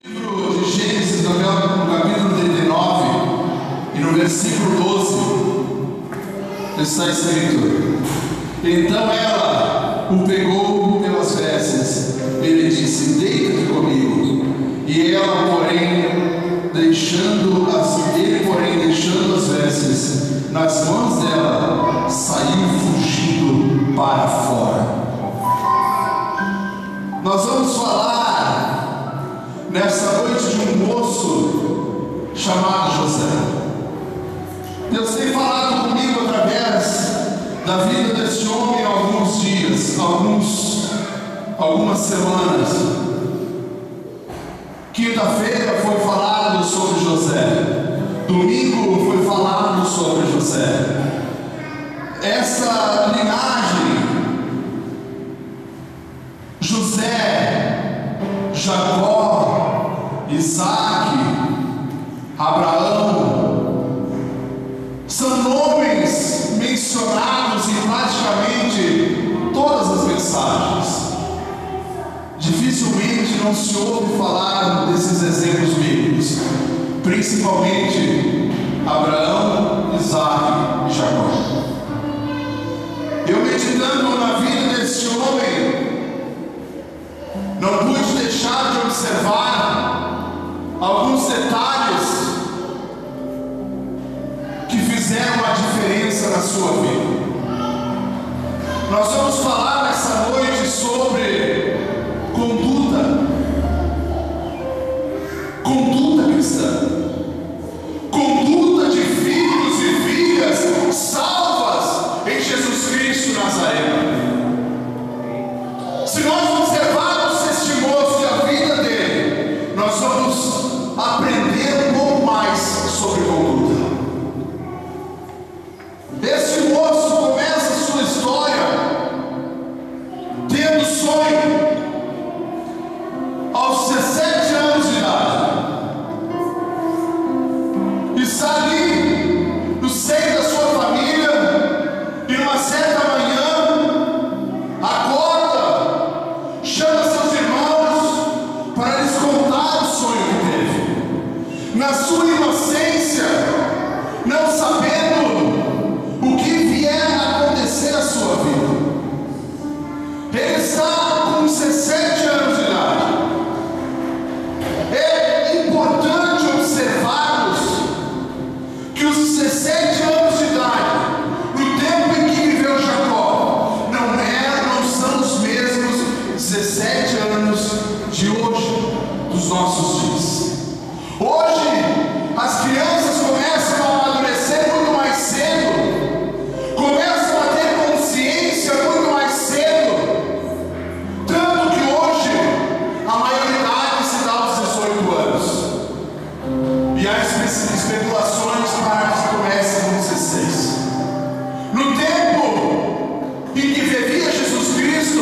Livro de Gênesis, no capítulo 39 e no versículo 12, está escrito: então ela o pegou pelas vestes, ele disse: deita-te comigo. E ela, porém, deixando as vestes nas mãos dela, saiu fugindo para fora. Nós vamos falar nessa noite de um moço chamado José. Deus tem falado comigo através da vida desse homem há alguns dias, algumas semanas. Quinta-feira foi falado sobre José, domingo foi falado sobre José. Essa linhagem, José, Jacó, Isaac, Abraão, são nomes mencionados em praticamente todas as mensagens. Dificilmente não se ouve falar desses exemplos bíblicos, principalmente Abraão, Isaac e Jacó. Eu, meditando na vida desse homem, não pude deixar de observar alguns detalhes que fizeram a diferença na sua vida. Nós vamos falar nessa noite sobre conduta cristã, conduta de filhos e filhas salvas em Jesus Cristo Nazareno. Se nós observarmos este moço e a vida dele, nós vamos aprender um pouco mais sobre conduta. Esse moço começa a sua história tendo sonho aos 17 anos de idade. Está ali no seio da sua família e numa certa manhã acorda, chama seus irmãos para lhes contar o sonho que teve. Na sua inocência, não sabendo o que vier a acontecer na sua vida, ele está com 17 anos de idade. É importante observarmos que os 17 anos de idade, no tempo em que viveu Jacó, não são os mesmos 17 anos de hoje, dos nossos dias. Hoje, as crianças começam a amadurecer muito mais cedo, começam a ter consciência muito mais cedo, tanto que hoje a maioridade se dá aos 18 anos. E há especulações para que comece com 16. No tempo em que vivia Jesus Cristo,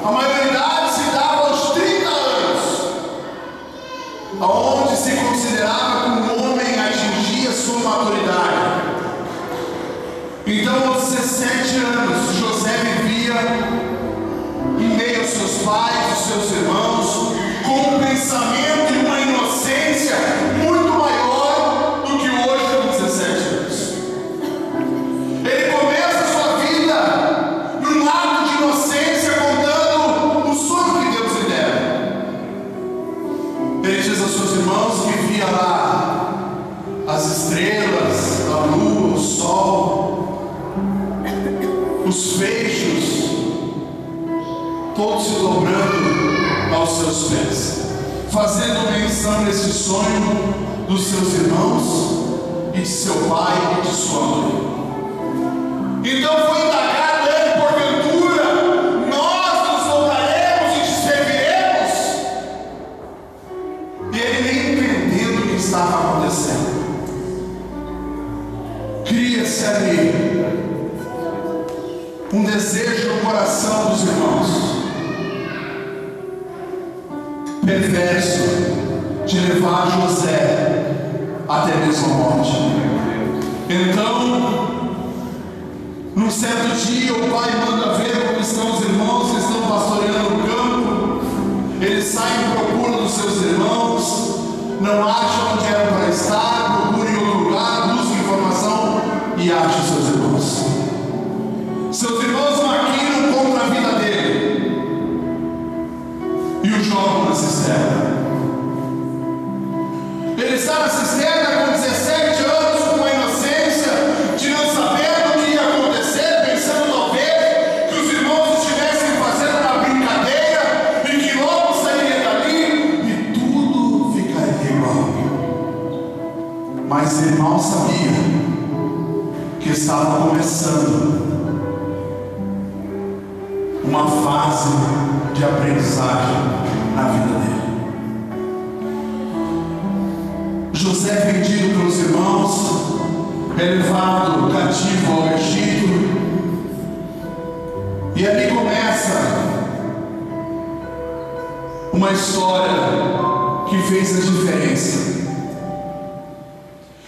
a maioridade se dava aos 30 anos, onde se considerava que um homem atingia sua maturidade. Então, aos 17 anos, José vivia em meio aos seus pais, aos seus irmãos, com um pensamento e uma inocência muito maior do que hoje com 17 anos. Ele começa a sua vida num ato de inocência, contando o sonho que Deus lhe dera. Ele diz aos seus irmãos que via lá as estrelas, a lua, o sol, os feixes, todos se dobrando aos seus pés, fazendo menção nesse sonho dos seus irmãos e de seu pai e de sua mãe. Então foi indagado ele: porventura nós nos voltaremos e te serviremos? E ele, nem entendendo o que estava acontecendo, cria-se ali um desejo no coração dos irmãos perverso de levar José até mesmo a morte. Então, num certo dia, o pai manda ver como estão os irmãos que estão pastoreando o campo. Eles saem em procura dos seus irmãos, não acham onde eram para estar, procurem outro lugar, busquem informação e achem seus irmãos. Seus irmãos maquinam contra a vida dele e o jogam na cisterna. Ele está na cisterna com 17 anos, com a inocência de não saber o que ia acontecer, pensando talvez que os irmãos estivessem fazendo uma brincadeira e que logo sairia dali e tudo ficaria igual. Mas ele mal sabia que estava começando uma fase de aprendizagem na vida dele. José é vendido pelos irmãos, é levado cativo ao Egito, e ali começa uma história que fez a diferença,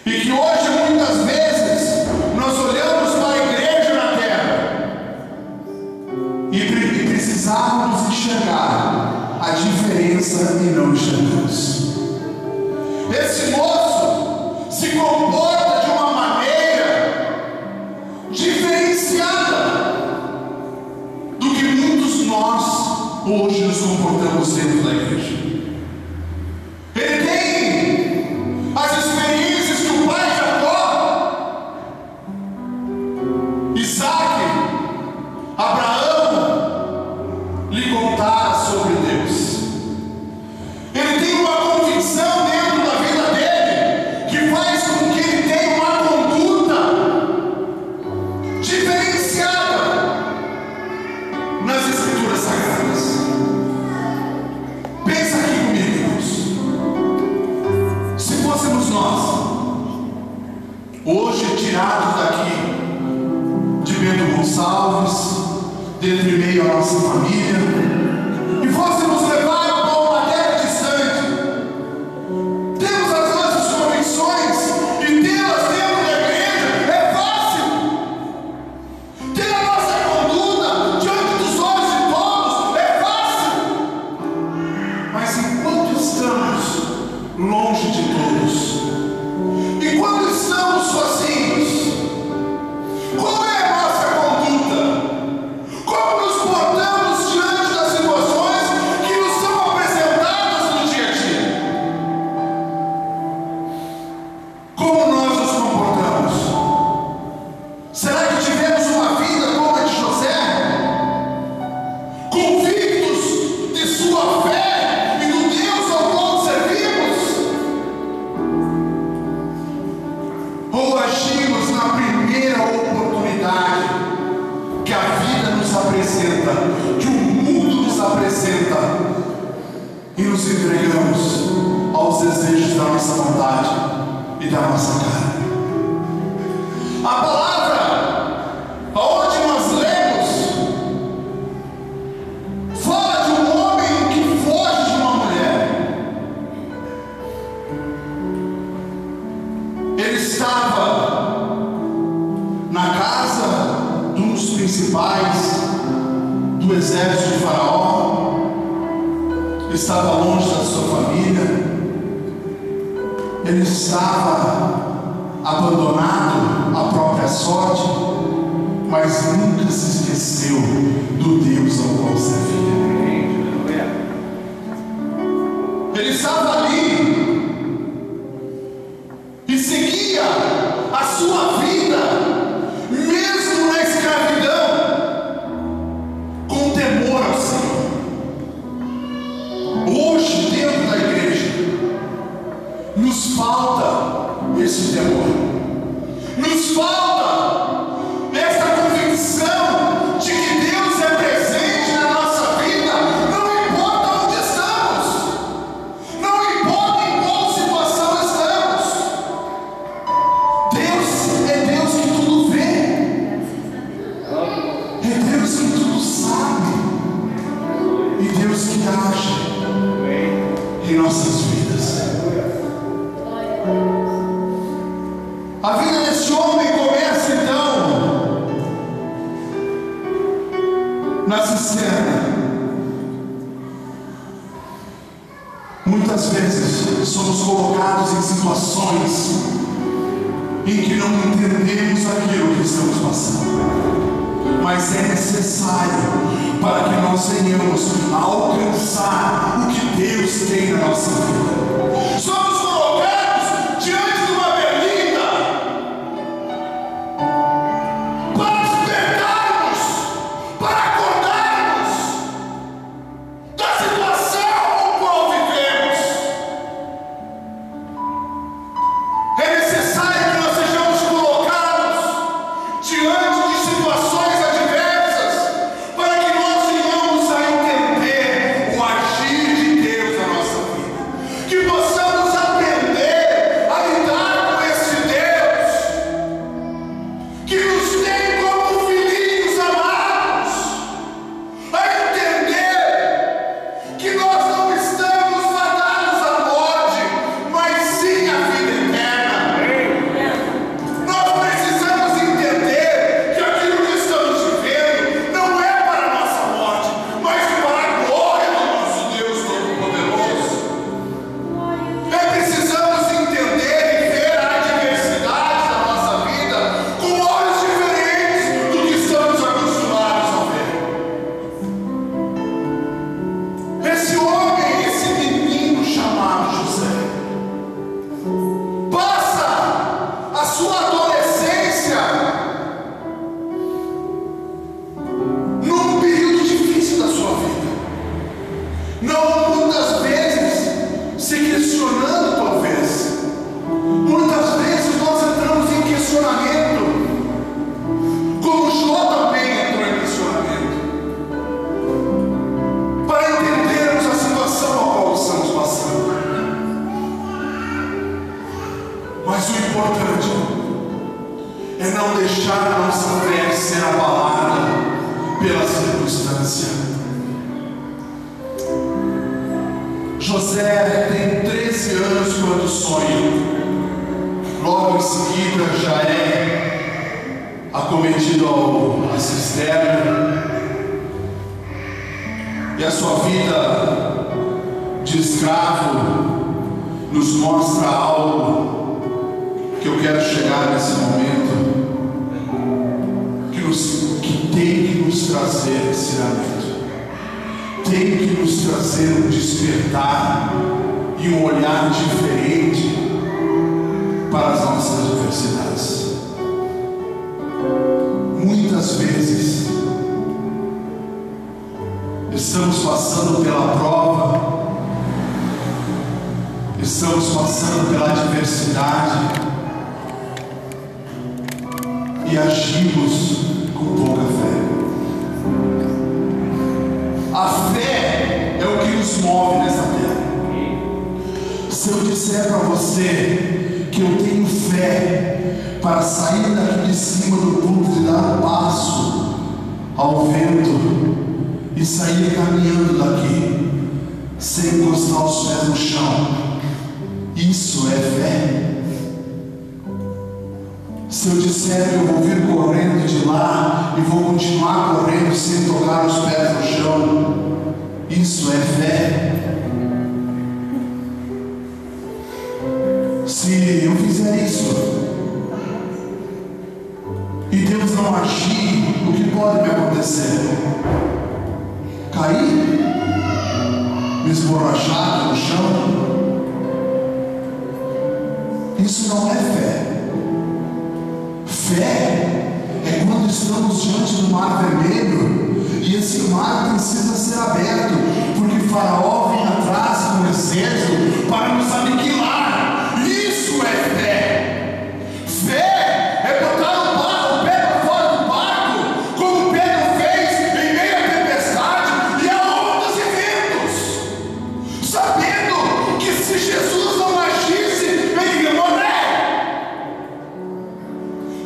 e que hoje muitas vezes nós olhamos para a igreja na terra e precisávamos enxergar a diferença e não enxergamos. Esse moço se comporta de uma maneira diferenciada do que muitos nós hoje nos comportamos dentro da igreja. Ele tem as experiências que o pai Jacó, Isaac, Abraão lhe contaram sobre Deus. Ele tem uma convicção dentro da vida dele que faz com que ele tenha uma conduta diferenciada nas Escrituras Sagradas. Pensa aqui comigo, irmãos. Se fôssemos nós, hoje tirados daqui de Bento Gonçalves, dentre meio à nossa família, e fôssemos levar para uma terra distante, temos as nossas convicções e tê-las dentro da igreja é fácil. Ter a nossa conduta diante dos olhos de todos é fácil. Mas enquanto estamos longe de todos, enquanto estamos sozinhos, como é a nossa conduta? Como nos portamos diante das situações que nos são apresentadas no dia a dia? Como nós nos comportamos? Será que tivemos uma vida como a de José? Convictos de sua fé e do Deus ao qual servimos? Ou agimos na primeira oportunidade que a vida nos apresenta, que o mundo nos apresenta, e nos entregamos aos desejos da nossa vontade e da nossa carne? A palavra aonde nós lemos fala de um homem que foge de uma mulher. Ele estava na casa de um dos principais do exército de Faraó, estava longe da sua família, ele estava abandonado à própria sorte, mas nunca se esqueceu do Deus ao qual servia. Ele estava ali e seguia a sua vida, mesmo na escravidão, com temor ao Senhor. Hoje, dentro da igreja, nos falta esse temor, nos falta essa convicção de que Deus é presente na nossa vida, não importa onde estamos, não importa em qual situação estamos. Deus é Deus que tudo vê, é Deus que tudo sabe, e Deus que age em nossas vidas. Muitas vezes somos colocados em situações em que não entendemos aquilo que estamos passando, mas é necessário para que nós venhamos a alcançar o que Deus tem na nossa vida. Somos colocados diante de uma berlinda para despertarmos, para acordarmos da situação com a qual vivemos. É necessário que nós sejamos colocados diante de situações adversas para que nós venhamos a entender o agir de Deus na nossa vida, que possamos aprender a lidar com esse Deus que nos tem como filhinhos amados, a entender que nós não estamos fadados à morte, mas sim à vida eterna. Nós precisamos entender que aquilo que estamos vivendo não é para a nossa morte, mas para a glória do nosso Deus Todo-Poderoso. Precisamos entender e ver a adversidade da nossa vida com olhos diferentes do que estamos acostumados a ver. Esse homem, esse menino chamado José, passa a sua adolescência num período difícil da sua vida, não muitas vezes se questionando, talvez. Muitas vezes nós entramos em questionamento, como Jó também entrou em questionamento, para entendermos a situação a qual estamos passando. Mas o importante é não deixar a nossa fé ser abalada pela circunstância. José tem 13 anos quando sonha. Logo em seguida já é acometido à cisterna. E a sua vida de escravo nos mostra algo que eu quero chegar nesse momento, que tem que nos trazer ensinamento, tem que nos trazer um despertar e um olhar diferente para as nossas adversidades. Muitas vezes estamos passando pela prova, estamos passando pela adversidade e agimos com pouca fé. A fé é o que nos move nessa terra. Se eu disser para você que eu tenho fé para sair daqui de cima do púlpito e dar um passo ao vento e sair caminhando daqui sem encostar os pés no chão, isso é fé? Se eu disser que eu vou vir correndo de lá e vou continuar correndo sem tocar os pés no chão, isso é fé? Se eu fizer isso e Deus não agir, o que pode me acontecer? Cair? Me esborrachar no chão? Isso não é fé. Fé é quando estamos diante do mar vermelho e esse mar precisa ser aberto, porque Faraó vem atrás com um exército para nos aniquilar. Isso é fé. Fé é botar o pé para fora do barco, como Pedro fez em meio à tempestade e a ondas e ventos, sabendo que se Jesus não agisse, ele ia morrer.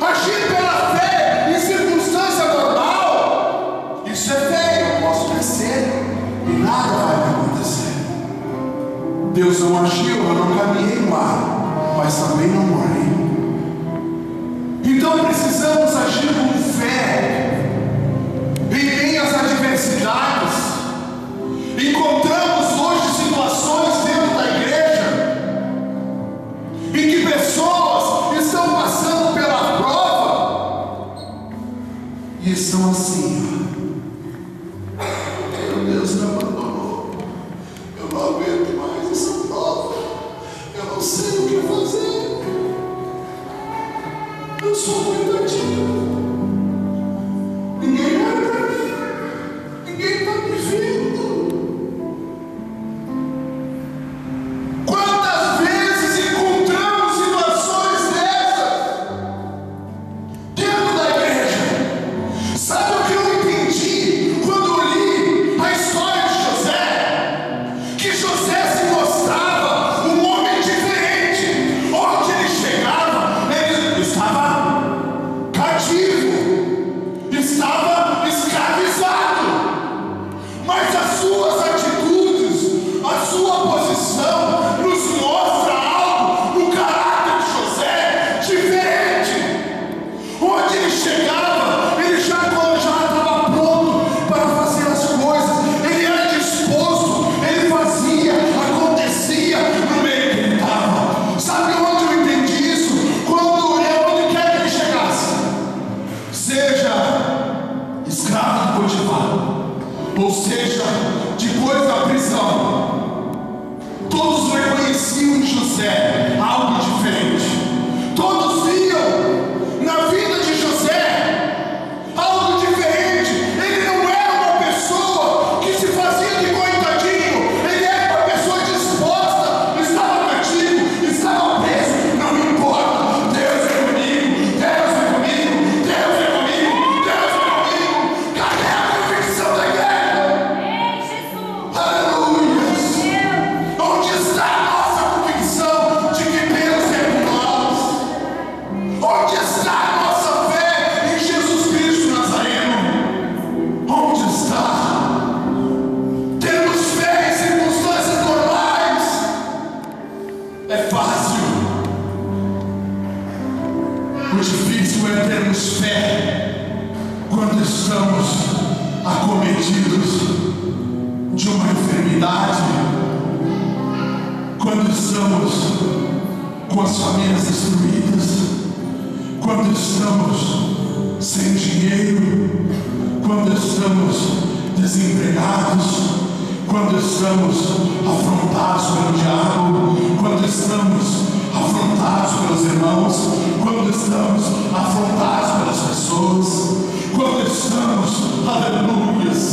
Agir pela fé em circunstância normal, isso é fé. Eu posso crescer e nada vai me acontecer. Deus não agiu, eu não caminhei no ar, mas também não morri. Então precisamos agir com fé em meio às adversidades. Encontramos hoje situações dentro da igreja não sei o que fazer. Eu sou coitadinho. Ninguém olha para mim. Ninguém está me vendo. Quantas vezes encontramos situações dessas dentro da igreja? Sabe o que eu entendi quando eu li a história de José? Que José se mostrava um homem diferente. Onde ele chegava, ele estava cativo, estava escravizado, mas as suas atitudes, a sua posição nos mostra algo no caráter de José diferente. Onde ele chegava, ele já estava pronto para fazer as coisas, ele era disposto, ele fazia, acontecia no meio que ele estava. Sabe onde eu entendi isso? Quando onde quer que ele chegasse, seja escravo de Potifar, ou seja, depois da prisão, todos reconheciam em José algo diferente. Todos viam na vida de José algo diferente. Ele não era uma pessoa que se fazia de coitadinho, ele era uma pessoa disposta, estava cativo, estava preso, não me importa, Deus é comigo, Deus é comigo, Deus é comigo, Deus é comigo. Cadê a convicção da igreja? Ei, Jesus! Aleluia! Onde está a nossa convicção de que Deus é por nós? Onde está a nossa fé em Jesus Cristo Nazareno? Onde está? Temos fé em circunstâncias normais. É fácil. O difícil é termos fé quando estamos acometidos de uma enfermidade, quando estamos com as famílias destruídas, quando estamos sem dinheiro, quando estamos desempregados, quando estamos afrontados pelo diabo, quando estamos afrontados pelos irmãos, quando estamos afrontados pelas pessoas, quando estamos, aleluias,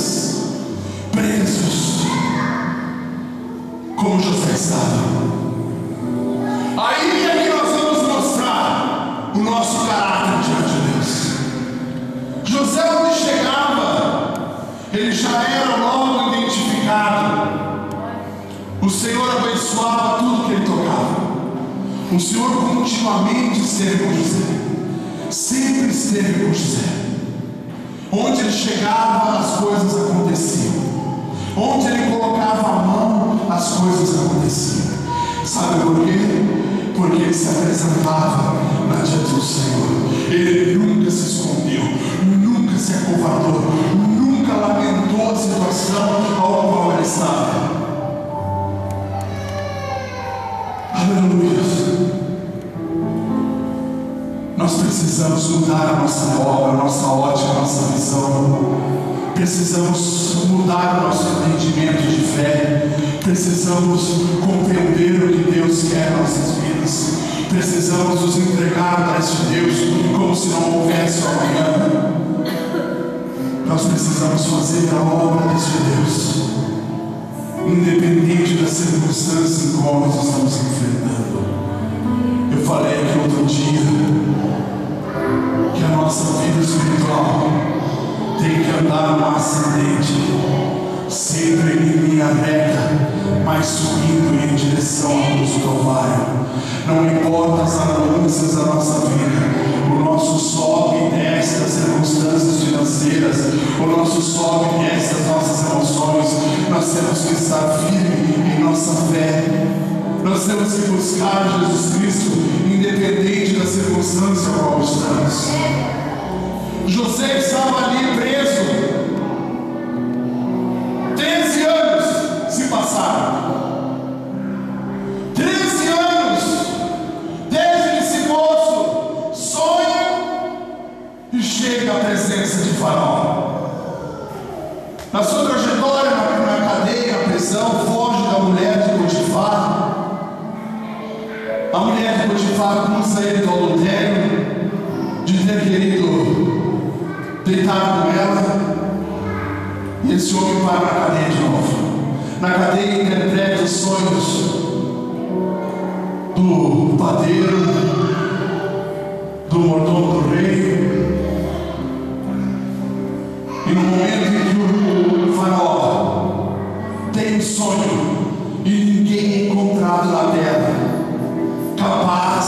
presos, como José estava. Aí é que nós vamos mostrar o nosso caráter diante de Deus. José, onde chegava, ele já era logo identificado. O Senhor abençoava tudo que ele tocava. O Senhor continuamente esteve com José, sempre esteve com José. Onde ele chegava, as coisas aconteciam. Onde ele colocava a mão, as coisas aconteciam. Sabe por quê? Porque ele se apresentava na diante do Senhor. Ele nunca se escondeu, nunca se acovardou, nunca lamentou a situação ao qual ele estava. Aleluia. Nós precisamos mudar a nossa obra, a nossa ótica, a nossa visão. Precisamos mudar o nosso entendimento de fé. Precisamos compreender o que Deus quer em nossas vidas. Precisamos nos entregar para este Deus como se não houvesse amanhã. Nós precisamos fazer a obra deste Deus, independente das circunstâncias em qual nós estamos enfrentando. Eu falei aqui outro dia que a nossa vida espiritual tem que andar no ascendente, sempre em linha reta, mas subindo em direção à luz do Calvário. Não importa as anúncias da nossa vida, o nosso sobe e desce das circunstâncias financeiras, o nosso sobe e desce das nossas emoções. Nós temos que estar firme em nossa fé. Nós temos que buscar Jesus Cristo, independente da circunstância a qual estamos. José estava ali preso. 13 anos se passaram. 13 anos desde que esse moço sonha e chega à presença de Faraó. Na sua trajetória na cadeia, na prisão, foge da mulher de Potifar. A mulher de Potifar acusa ele do adultério, de ter querido deitar com ela, e esse homem vai para a cadeia de novo. Na cadeia interpreta os sonhos do padeiro, do mordomo do rei. E no momento em que o faraó tem um sonho e ninguém é encontrado na terra capaz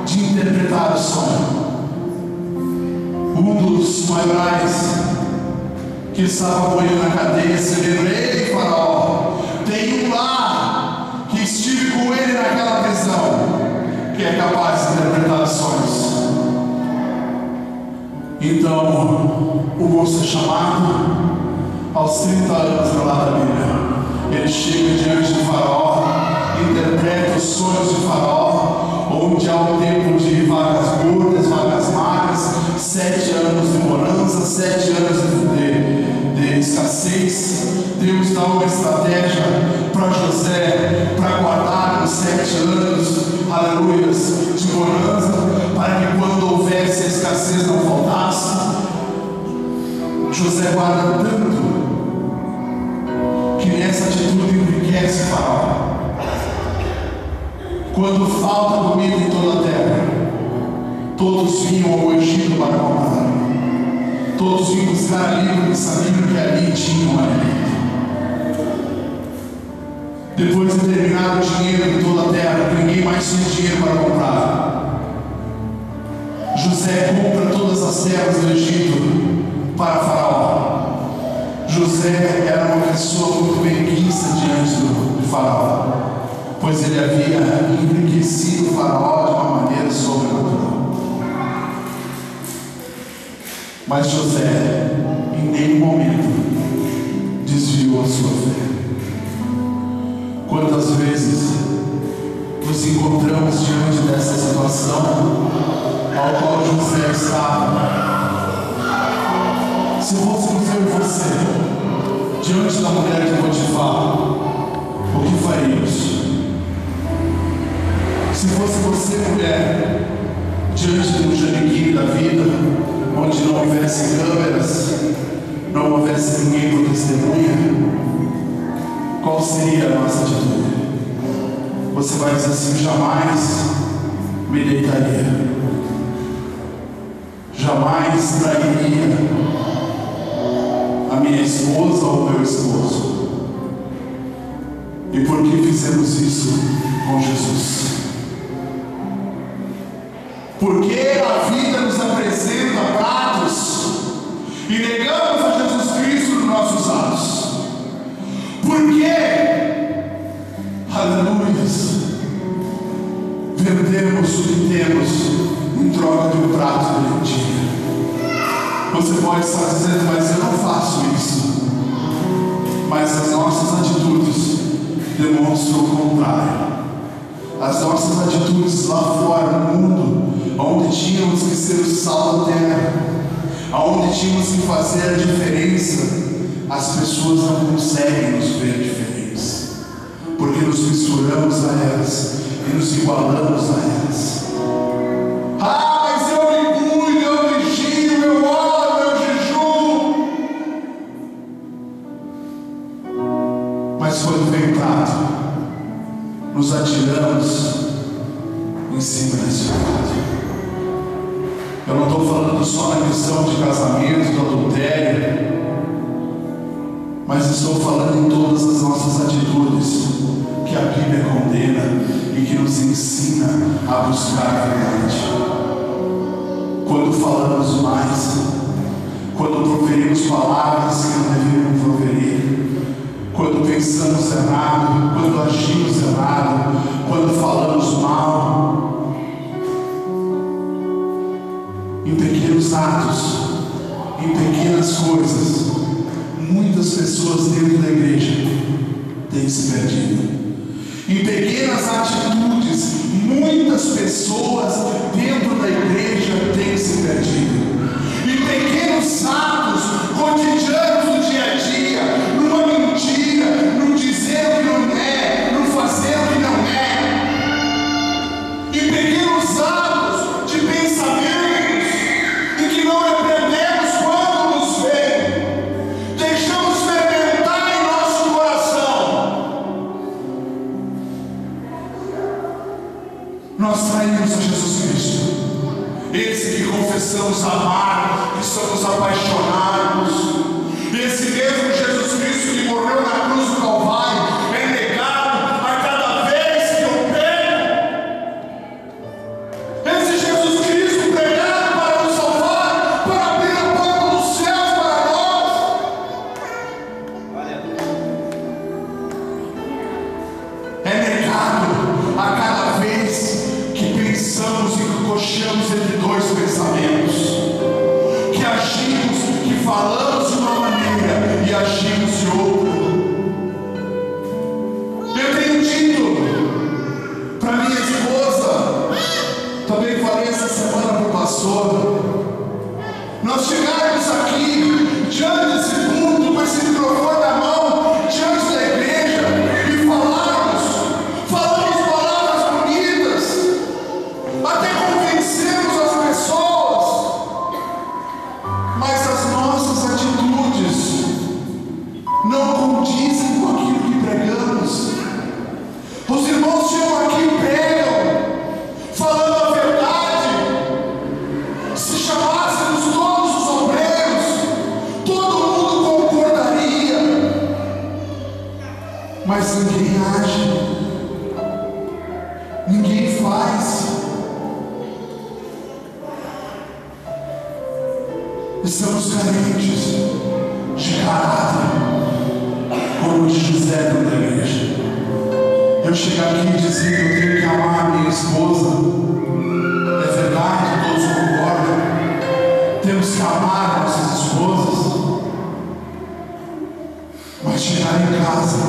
de interpretar o sonho, um dos maiorais que estava com ele na cadeia se lembra: ei, faraó, tem um lá que estive com ele naquela prisão, que é capaz de interpretar os sonhos. Então o moço é chamado aos 30 anos no lado da Bíblia. Ele chega diante do faraó, interpreta os sonhos de faraó, onde há um tempo de vagas gordas, vagas magras, 7 anos de bonança, 7 anos de escassez. Deus dá uma estratégia para José, para guardar os 7 anos, aleluias, de bonança, para que quando houvesse a escassez não faltasse. José guarda tanto que nessa atitude enriquece o faraó. Quando falta comida em toda a terra, todos vinham ao Egito para comprar. Todos vinham buscar ali, porque sabiam que ali tinham alimento. Depois de terminar o dinheiro em toda a terra, ninguém mais tinha dinheiro para comprar. José compra todas as terras do Egito para Faraó. José era uma pessoa muito benquista diante do Faraó, pois ele havia enriquecido o Faraó de uma maneira sobrenatural. Mas José, em nenhum momento, desviou a sua fé. Quantas vezes nos encontramos diante dessa situação ao qual José estava? Se fôssemos eu e você diante da mulher de Potifar, o que faríamos? Se fosse você, mulher, diante do Janequim da vida, onde não houvesse câmeras, não houvesse ninguém por testemunha, qual seria a nossa atitude? Você vai dizer assim: jamais me deitaria, jamais trairia a minha esposa ou meu esposo. E por que fizemos isso com Jesus? Porque a vida nos apresenta pratos e negamos a Jesus Cristo nos nossos atos. Porque, aleluias, vendemos o que temos em troca de um prato de lentilha. Você pode estar dizendo: mas eu não faço isso. Mas as nossas atitudes demonstram o contrário. As nossas atitudes lá fora no mundo, onde tínhamos que ser o sal da terra, onde tínhamos que fazer a diferença, as pessoas não conseguem nos ver diferentes, porque nos misturamos a elas e nos igualamos a elas. Mas eu me cuido, eu vigio, eu oro, eu jejum. Mas quando vem o prato, nos atiramos em cima desse prato. Eu não estou falando só na questão de casamento, do adultério, mas estou falando em todas as nossas atitudes que a Bíblia condena e que nos ensina a buscar a verdade. Quando falamos mais, quando proferimos palavras que não deveríamos proferir, quando pensamos errado, quando agimos errado, quando falamos mal, em pequenos atos, em pequenas coisas, muitas pessoas dentro da igreja têm se perdido. Em pequenas atitudes, muitas pessoas dentro da igreja têm se perdido. Em pequenos atos cotidianos do dia a dia, numa mentira, no dizer o que não é, no fazer o que não é. mas ninguém age, ninguém faz. Estamos carentes de caráter, como de José dentro da igreja. Eu chegar aqui dizendo: eu tenho que amar a minha esposa. É verdade, todos concordam. Temos que amar nossas esposas. Mas chegar em casa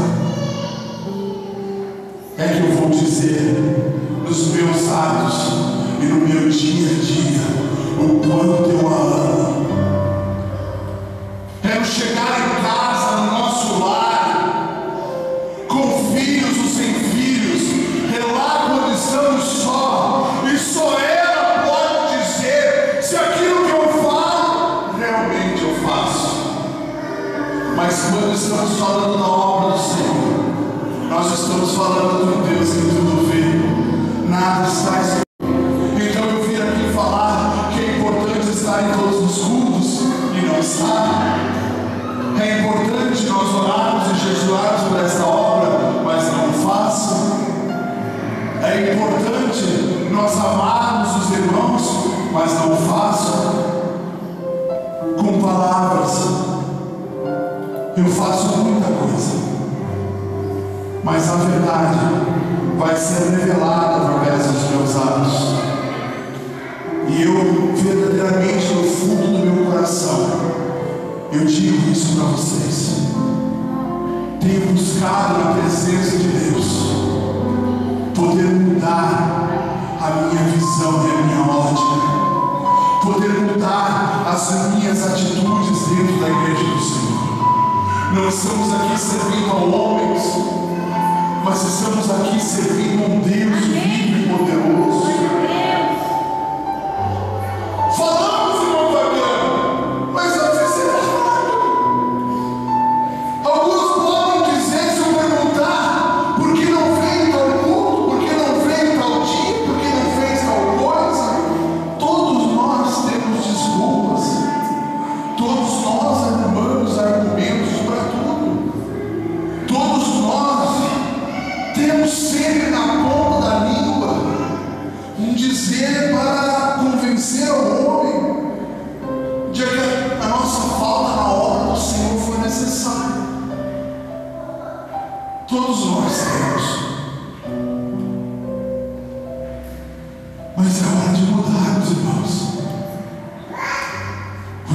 é que eu vou dizer nos meus atos e no meu dia a dia o quanto eu a amo. É no chegar em casa, no nosso lar, com filhos ou sem filhos, é lá quando estamos só, e só ela pode dizer se aquilo que eu falo realmente eu faço. Mas quando estamos falando da obra do Senhor, nós estamos falando de um Deus que tudo vê, nada está escondido. Então eu vim aqui falar que é importante estar em todos os cultos e não estar. É importante nós orarmos e jejuarmos por esta obra, mas não façam. É importante nós amarmos os irmãos, mas não façam. Com palavras, eu faço muita coisa, mas a verdade vai ser revelada através dos meus atos. E eu, verdadeiramente, no fundo do meu coração, eu digo isso para vocês. Tenho buscado na presença de Deus poder mudar a minha visão e a minha ótica, poder mudar as minhas atitudes dentro da igreja do Senhor. Não estamos aqui servindo a homens, mas estamos aqui servindo a um Deus vivo e poderoso. Falamos, irmão Fabiano, mas eu fiz errado. Alguns podem dizer, se eu perguntar, por que não veio tal culto, por que não veio tal dia, por que não fez tal coisa? Todos nós temos desculpas, todos nós arrumamos argumentos para tudo, todos nós temos sempre na ponta da língua um dizer para convencer o homem de que a nossa falta na obra do Senhor foi necessária. Todos nós temos, mas é hora de mudarmos, irmãos.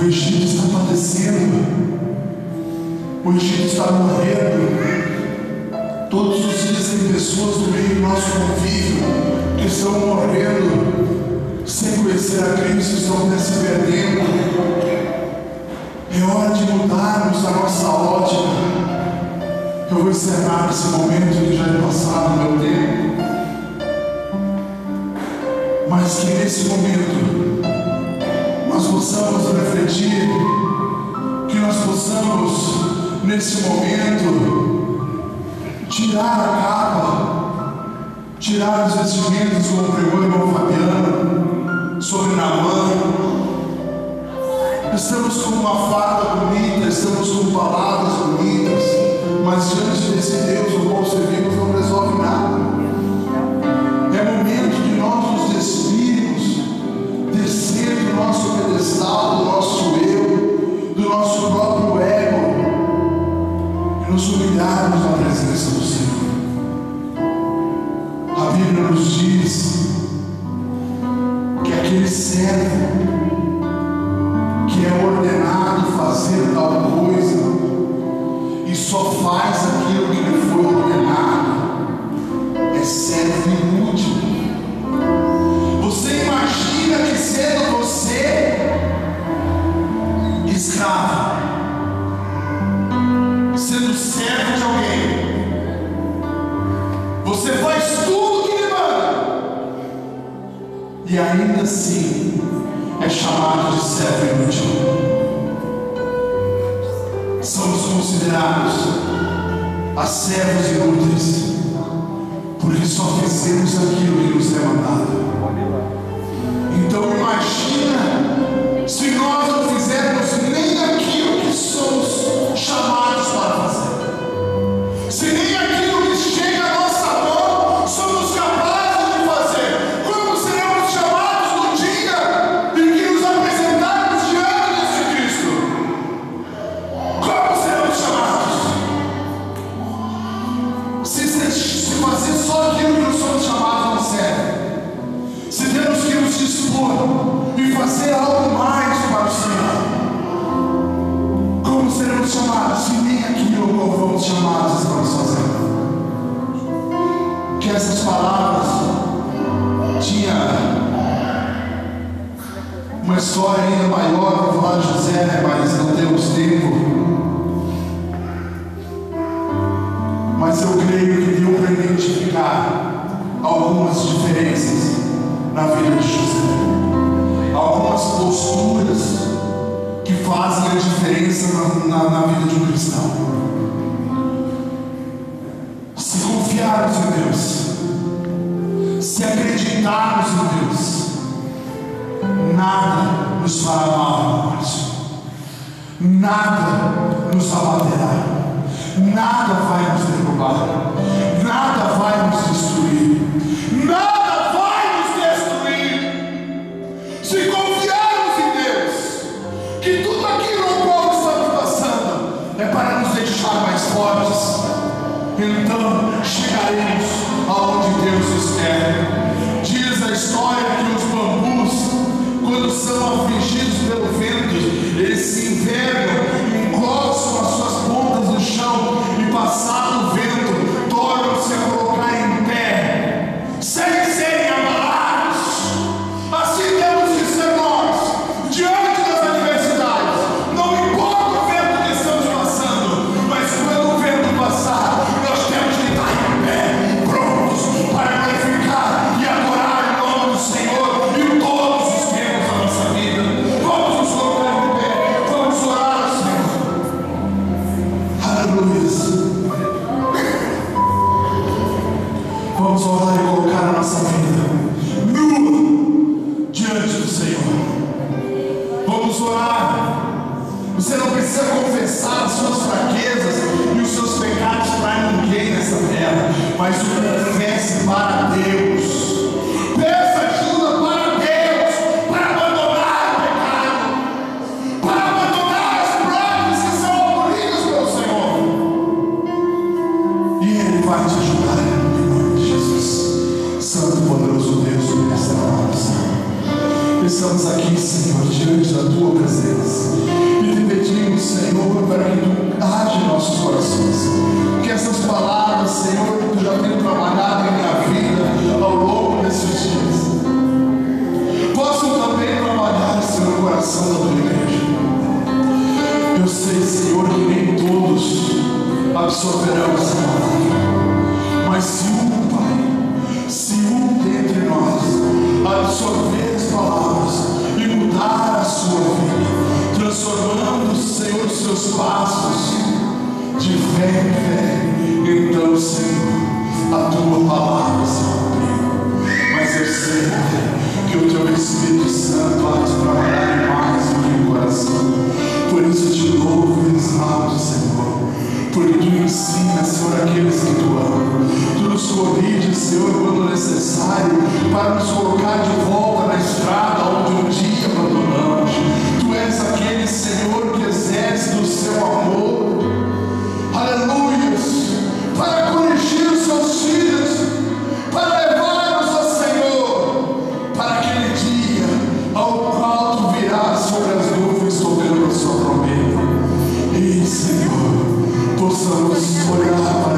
O Egito está padecendo, o Egito está morrendo. Todos os dias tem pessoas no meio do nosso convívio que estão morrendo sem conhecer a Cristo, estão se perdendo. É hora de mudarmos a nossa ótica. Eu vou encerrar esse momento que já é passado o meu tempo, mas que nesse momento nós possamos refletir, que nós possamos nesse momento tirar a capa, tirar os vestimentos, como pregou o irmão Fabiano sobre Naamã. Estamos com uma farda bonita, estamos com palavras bonitas, mas diante desse Deus o qual servimos não resolve nada. É momento de nós nos despirmos, descer do nosso pedestal, do nosso eu, do nosso próprio ego, e nos humilharmos na presença do Senhor. A Bíblia nos diz que aquele servo que é ordenado fazer tal coisa e só faz aquilo que lhe foi ordenado é servo inútil. Você imagina que sendo você escravo, sendo servo de alguém, você faz tudo que lhe manda e ainda assim é chamado de servo inútil. Somos considerados a servos inúteis porque só fizemos aquilo que nos é mandado. Então imagina se nós não fizermos nem aquilo que somos chamados para fazer, se nem aquilo José, mas não temos tempo. Mas eu creio que deu para identificar algumas diferenças na vida de José, algumas posturas que fazem a diferença na vida de um cristão. Se confiarmos em Deus, se acreditarmos em Deus, nada nos fará mal, nada nos abaterá, nada vai nos derrubar, nada vai nos destruir, nada vai nos destruir. Se confiarmos em Deus, que tudo aquilo ao qual estamos passando é para nos deixar mais fortes, então chegaremos aonde Deus nos quer. Diz a história que os bambus, quando são afligidos pelo vento, eles se envergam, encostam as suas pontas no chão e, passado o vento, tornam-se a colocar em pé, sem serem abalados. Assim temos que ser nós, diante das adversidades. Não importa o vento que estamos passando, mas quando o vento passar, nós temos que estar em pé, prontos para glorificar e adorar o nome do Senhor em todos os tempos da nossa vida. Vamos nos colocar em pé, vamos orar ao Senhor. Aleluia. Vamos orar e colocar a nossa vida nua diante do Senhor. Vamos orar. Você não precisa confessar as suas fraquezas e os seus pecados para ninguém nessa terra, mas confesse para Deus. Peça ajuda para Deus, para abandonar o pecado, para abandonar as práticas que são abolidas pelo Senhor. E Ele vai te ajudar em nome de Jesus. Santo e poderoso Deus, nesta hora, estamos aqui, Senhor, diante da Tua presença e te pedimos, Senhor, para que Tu age em nossos corações, que essas palavras, Senhor, que Tu já tem trabalhado em minha vida ao longo desses dias, possam também trabalhar, Senhor, no coração da Tua igreja. Eu sei, Senhor, que nem todos absorverão essa palavra, mas se um dentre nós absorver as palavras e mudar a sua vida, transformando, Senhor, os seus passos de fé em fé, então, Senhor, a Tua palavra se cumpriu. Mas eu sei que o Teu Espírito Santo há de trabalhar mais no meu coração. Por isso te louvo e exalto, Senhor, porque Tu ensinas, Senhor, aqueles que Tu amas. Tu nos corriges, Senhor, quando necessário, para nos colocar de volta na estrada onde um dia abandonamos. Tu és aquele, Senhor, que exerce do Seu amor, aleluias, para corrigir os Seus filhos, para levar-nos ao Senhor, para aquele dia ao qual Tu virás sobre as nuvens tocando a Sua trombeta. E, Senhor, possamos olhar